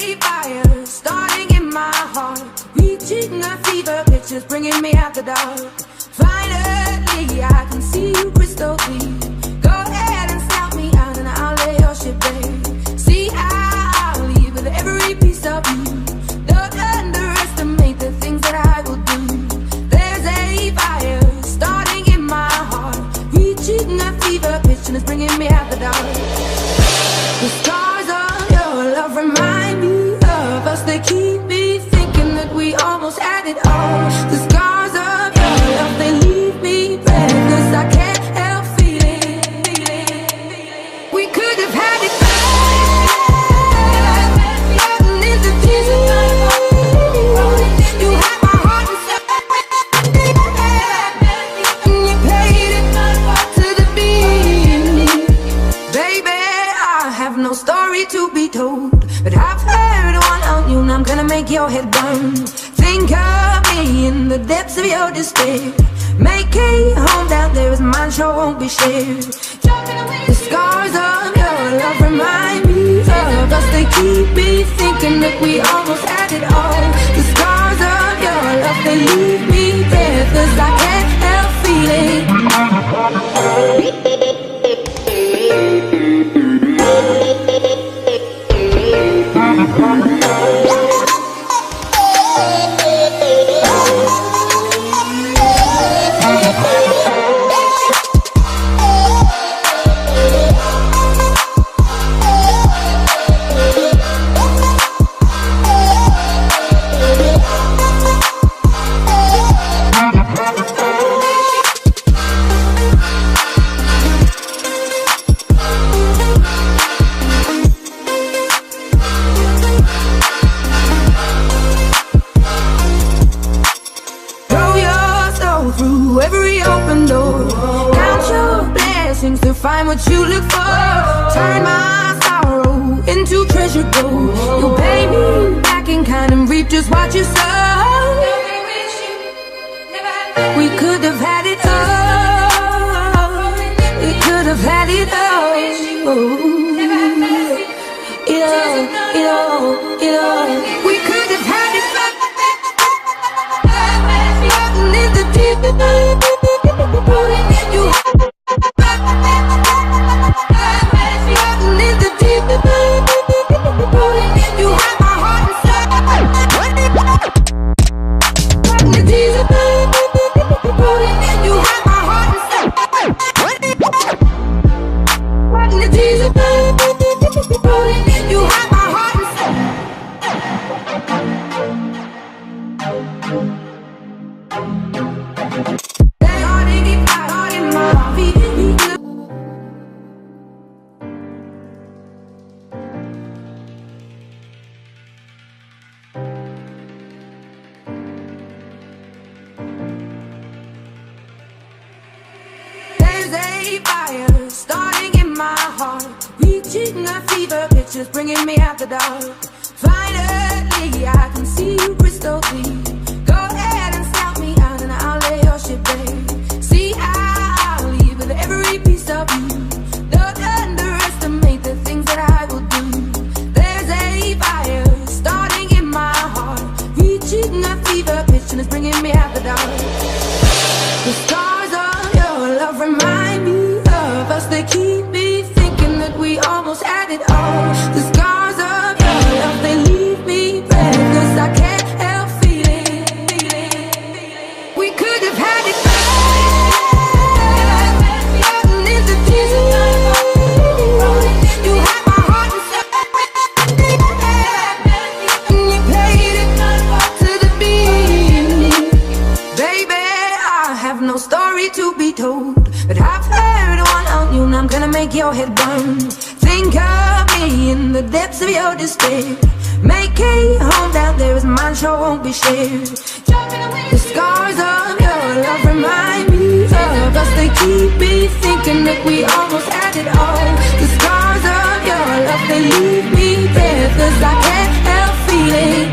a fire starting in my heart, reaching a fever pitch, just bringing me out the dark. Finally, I can see you crystal clear. Go ahead and scout me out and I'll lay your shit bare. See, I'll leave with every piece of you. Don't underestimate the things that I will do. There's a fire starting in my heart, reaching a fever pitch and it's bringing me out the dark. The stars of your love remind me of us. They keep me thinking that we almost had it all. The scars of your love, they leave me breathless. I can't help feeling. We could have had it all. Floating in the tears of my heart. You had my heart and you played it to the beat. Baby, I have no story to be told, but I've heard one on you and I'm gonna make your head burn. Think of me in the depths of your despair. Make a home down there as mine sure won't be shared. The scars of your love remind me of us. They keep me thinking that we almost had it all. The scars of your love, they leave me breathless. I can't help feeling. Through every open door, count your blessings to find what you look for. Turn my sorrow into treasure gold. You'll pay me back in kind and reap just what you sow. We could have had it all. We could have had it all. It all. We could have had it all. In the deep, you in the deep, you have my heart inside. In the deep, you have my heart inside. In the deep, you have my heart inside. There's a fire starting in my heart, reaching a fever pitch, just bringing me out the dark. Finally, I can see you crystal clear. Go ahead and scout me out and I'll lay your shit bare. See, I'll leave with every piece of you. Don't underestimate the things that I will do. There's a fire starting in my heart, reaching a fever pitch and it's bringing me out the dark. The stars of your love remind me of us. They keep me thinking that we almost had it all. The scars of your love, they leave me breathless. I can't help feeling. We could have had it all. Floating in the tears of my heart. You had my heart inside. You played it to the beat. Baby, I have no story to be told, but I've heard one on you and I'm gonna make your head burn. Think of me in the depths of your despair. Make a home down there as mine sure won't be shared. The scars of your love remind me of us. They keep me thinking that we almost had it all. The scars of your love, they leave me breathless. I can't help feeling.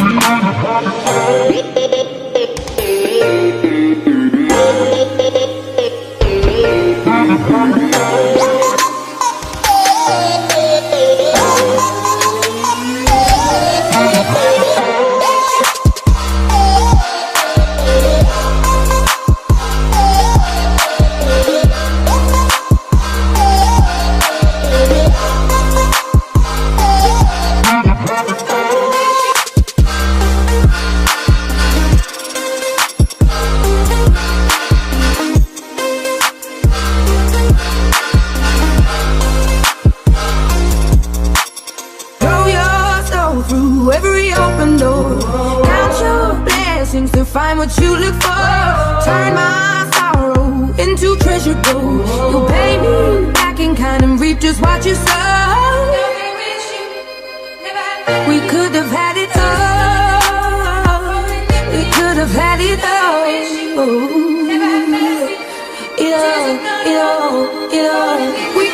through every open door. Count your blessings to find what you look for. Turn my sorrow into treasure gold. You'll pay me back in kind and reap just what you sow. We could have had it all. We could have had it all. It all, it all, it all.